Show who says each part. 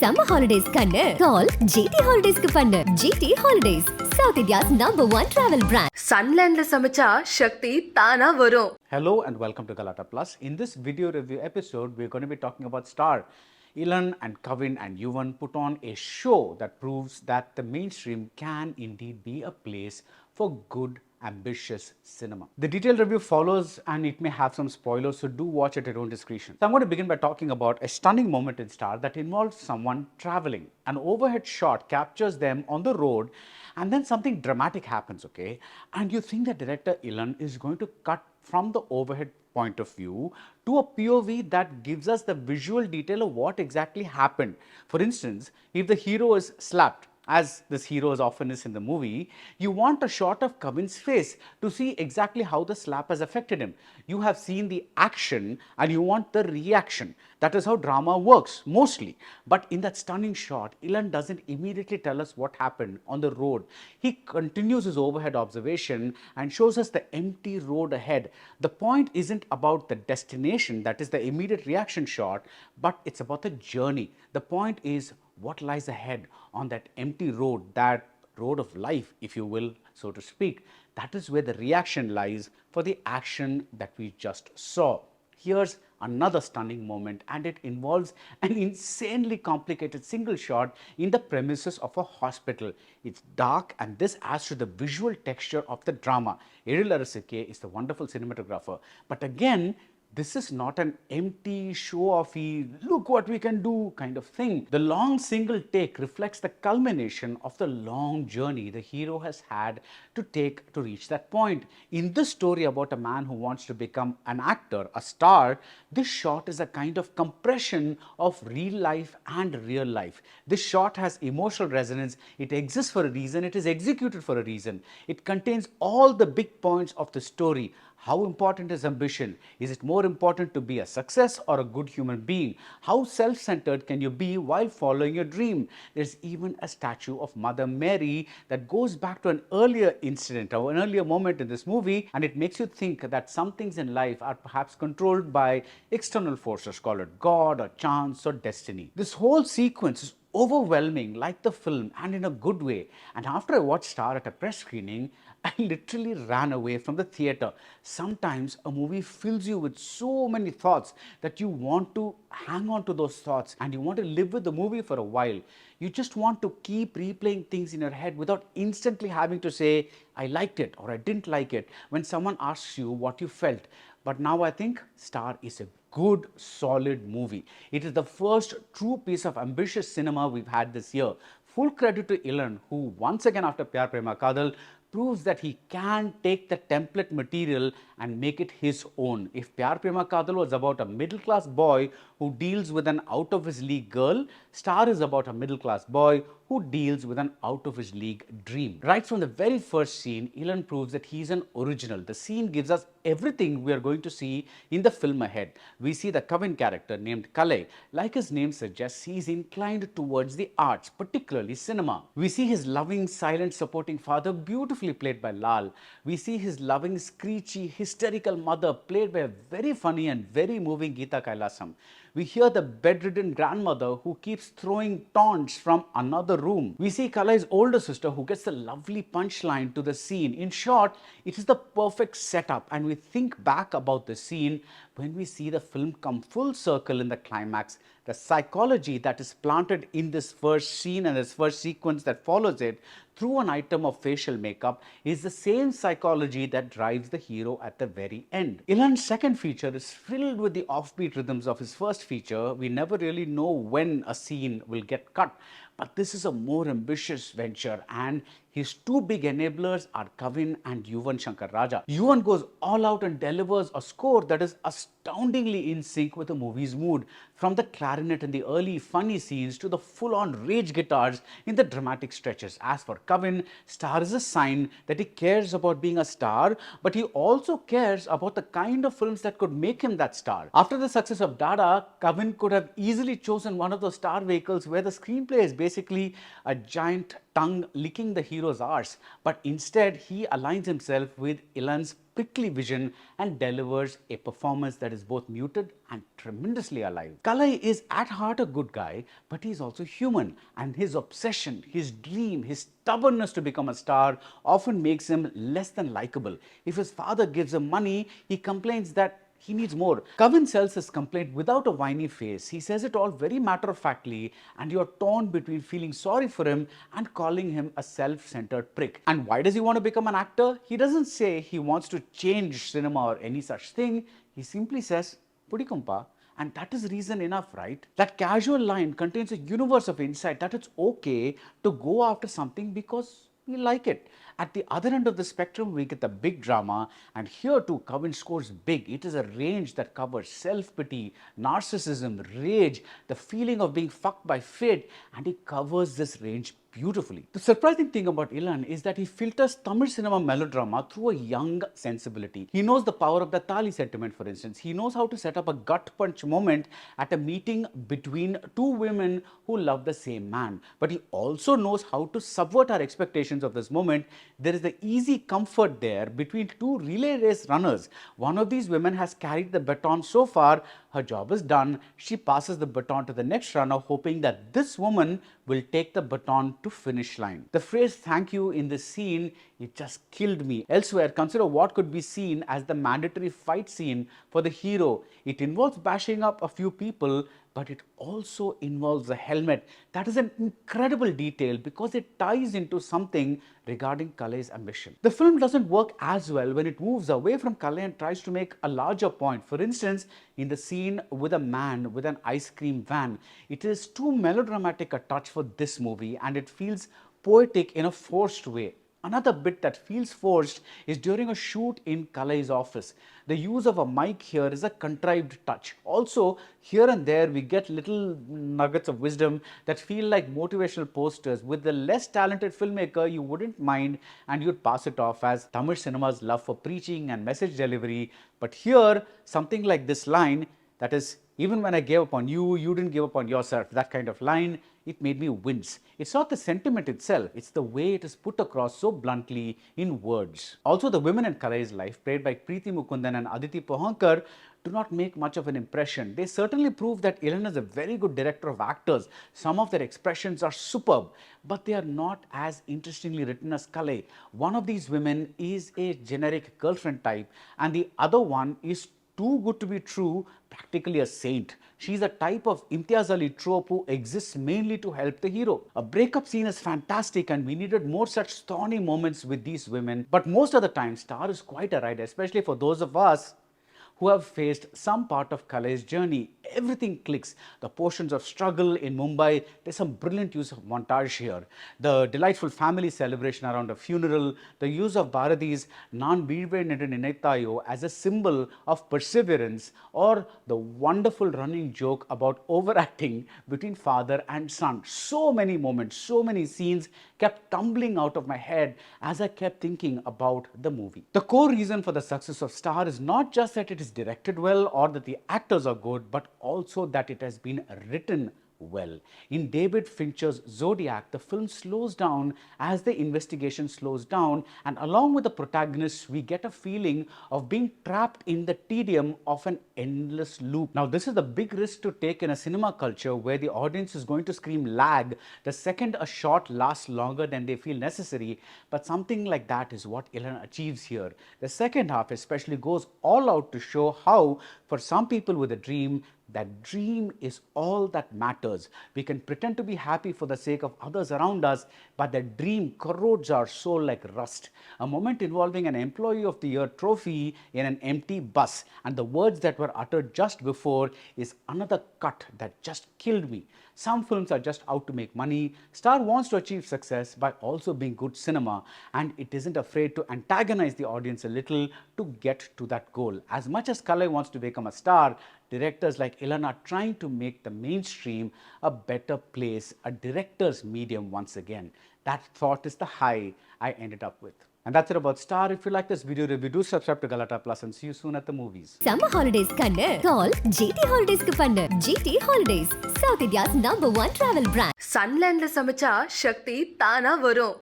Speaker 1: Summer holidays kannu call GT Holidays ku pannu. GT Holidays, South India's #1 travel brand.
Speaker 2: Sunland la samacha Shakti tana varum.
Speaker 3: Hello and welcome to Galatta Plus. In this video review episode, we're going to be talking about star Elan and Kavin and Yuvan put on a show that proves that the mainstream can indeed be a place for good, ambitious cinema. The detailed review follows and it may have some spoilers, so do watch at your own discretion. So I'm going to begin by talking about a stunning moment in Star that involves someone traveling. An overhead shot captures them on the road and then something dramatic happens, okay? And you think that director Elan is going to cut from the overhead point of view to a POV that gives us the visual detail of what exactly happened. For instance, if the hero is slapped, as this hero is often is in the movie, you want a shot of Kavin's face to see exactly how the slap has affected him. You have seen the action and you want the reaction. That is how drama works, mostly. But in that stunning shot, Elan doesn't immediately tell us what happened on the road. He continues his overhead observation and shows us the empty road ahead. The point isn't about the destination, that is the immediate reaction shot, but it's about the journey. The point is what lies ahead on that empty road, that road of life, if you will, so to speak. That is where the reaction lies for the action that we just saw. Here's another stunning moment, and it involves an insanely complicated single shot in the premises of a hospital. It's dark, and this adds to the visual texture of the drama. Eril Arasike is the wonderful cinematographer, but again, this is not an empty, show-offy, look what we can do kind of thing. The long single take reflects the culmination of the long journey the hero has had to take to reach that point. In this story about a man who wants to become an actor, a star, this shot is a kind of compression of real life and real life. This shot has emotional resonance. It exists for a reason. It is executed for a reason. It contains all the big points of the story. How important is ambition? Is it more important to be a success or a good human being? How self-centered can you be while following your dream? There's even a statue of Mother Mary that goes back to an earlier incident or an earlier moment in this movie, and it makes you think that some things in life are perhaps controlled by external forces, call it God or chance or destiny. This whole sequence is overwhelming, like the film, and in a good way. And after I watched Star at a press screening, I literally ran away from the theater. Sometimes a movie fills you with so many thoughts that you want to hang on to those thoughts and you want to live with the movie for a while. You just want to keep replaying things in your head without instantly having to say, I liked it or I didn't like it when someone asks you what you felt. But now I think Star is a good, solid movie. It is the first true piece of ambitious cinema we've had this year. Full credit to Elan, who once again after Pyar Prema Kadal proves that he can take the template material and make it his own. If Pyar Prema Kadal was about a middle-class boy who deals with an out-of-his-league girl, Star is about a middle-class boy who deals with an out-of-his-league dream. Right from the very first scene, Elan proves that he's an original. The scene gives us everything we are going to see in the film ahead. We see the Kavin character named Kale. Like his name suggests, he's inclined towards the arts, particularly cinema. We see his loving, silent, supporting father, beautifully played by Lal. We see his loving, screechy, hysterical mother, played by a very funny and very moving Geeta Kailasam. We hear the bedridden grandmother who keeps throwing taunts from another room. We see Kalai's older sister who gets the lovely punchline to the scene. In short, it is the perfect setup, and we think back about the scene when we see the film come full circle in the climax. The psychology that is planted in this first scene and this first sequence that follows it through an item of facial makeup is the same psychology that drives the hero at the very end. Elan's second feature is filled with the offbeat rhythms of his first feature. We never really know when a scene will get cut, but this is a more ambitious venture, and his two big enablers are Kavin and Yuvan Shankar Raja. Yuvan goes all out and delivers a score that is astoundingly in sync with the movie's mood, from the clarinet in the early funny scenes to the full-on rage guitars in the dramatic stretches. As for Kavin, Star is a sign that he cares about being a star, but he also cares about the kind of films that could make him that star. After the success of Dada, Kavin could have easily chosen one of those star vehicles where the screenplay is basically a giant tongue licking the hero hero's arse, but instead he aligns himself with Elan's prickly vision and delivers a performance that is both muted and tremendously alive. Kalai is at heart a good guy, but he is also human, and his obsession, his dream, his stubbornness to become a star often makes him less than likable. If his father gives him money, he complains that he needs more. Kavin sells his complaint without a whiny face. He says it all very matter-of-factly, and you're torn between feeling sorry for him and calling him a self-centered prick. And why does he want to become an actor? He doesn't say he wants to change cinema or any such thing. He simply says, Pudikumpa. And that is reason enough, right? That casual line contains a universe of insight that it's okay to go after something because we like it. At the other end of the spectrum, we get the big drama, and here too, Kavin scores big. It is a range that covers self-pity, narcissism, rage, the feeling of being fucked by fate, and he covers this range beautifully. The surprising thing about Elan is that he filters Tamil cinema melodrama through a young sensibility. He knows the power of the Tali sentiment, for instance. He knows how to set up a gut punch moment at a meeting between two women who love the same man. But he also knows how to subvert our expectations of this moment. There is the easy comfort there between two relay race runners. One of these women has carried the baton so far, her job is done. She passes the baton to the next runner, hoping that this woman will take the baton to finish line. The phrase thank you in this scene, it just killed me. Elsewhere, consider what could be seen as the mandatory fight scene for the hero. It involves bashing up a few people, but it also involves a helmet. That is an incredible detail because it ties into something regarding Kalai's ambition. The film doesn't work as well when it moves away from Kalai and tries to make a larger point. For instance, in the scene with a man with an ice cream van, it is too melodramatic a touch for this movie, and it feels poetic in a forced way. Another bit that feels forced is during a shoot in Kalai's office. The use of a mic here is a contrived touch. Also, here and there we get little nuggets of wisdom that feel like motivational posters. With the less talented filmmaker, you wouldn't mind and you'd pass it off as Tamil cinema's love for preaching and message delivery. But here, something like this line, that is, even when I gave up on you, you didn't give up on yourself, that kind of line, it made me wince. It's not the sentiment itself, it's the way it is put across so bluntly in words. Also, the women in Kalai's life, played by Preeti Mukundan and Aditi Pohankar, do not make much of an impression. They certainly prove that Elan is a very good director of actors. Some of their expressions are superb, but they are not as interestingly written as Kalai. One of these women is a generic girlfriend type, and the other one is too good to be true, practically a saint. She's a type of Imtiaz Ali trope who exists mainly to help the hero. A breakup scene is fantastic and we needed more such thorny moments with these women, but most of the time Star is quite a ride, especially for those of us who have faced some part of Kalai's journey. Everything clicks. The portions of struggle in Mumbai, there's some brilliant use of montage here. The delightful family celebration around a funeral, the use of Bharati's Naan Veerve Nittu Ninaithayo as a symbol of perseverance, or the wonderful running joke about overacting between father and son. So many moments, so many scenes kept tumbling out of my head as I kept thinking about the movie. The core reason for the success of Star is not just that it is directed well or that the actors are good, but also that it has been written well. In David Fincher's Zodiac, the film slows down as the investigation slows down, and along with the protagonists, we get a feeling of being trapped in the tedium of an endless loop. Now, this is the big risk to take in a cinema culture where the audience is going to scream lag the second a shot lasts longer than they feel necessary, but something like that is what Elan achieves here. The second half especially goes all out to show how, for some people with a dream, that dream is all that matters. We can pretend to be happy for the sake of others around us, but that dream corrodes our soul like rust. A moment involving an Employee of the Year trophy in an empty bus, and the words that were uttered just before is another cut that just killed me. Some films are just out to make money. Star wants to achieve success by also being good cinema, and it isn't afraid to antagonize the audience a little to get to that goal. As much as Kalai wants to become a star, directors like Elan are trying to make the mainstream a better place, a director's medium once again. That thought is the high I ended up with. And that's it about Star. If you like this video review, do subscribe to Galatta Plus and see you soon at the movies.
Speaker 1: Summer holidays kannu call GT Holidays ku pannu. GT Holidays, South India's #1 travel brand.
Speaker 2: Sunland சமைச்சா சக்தி தானா வரும்.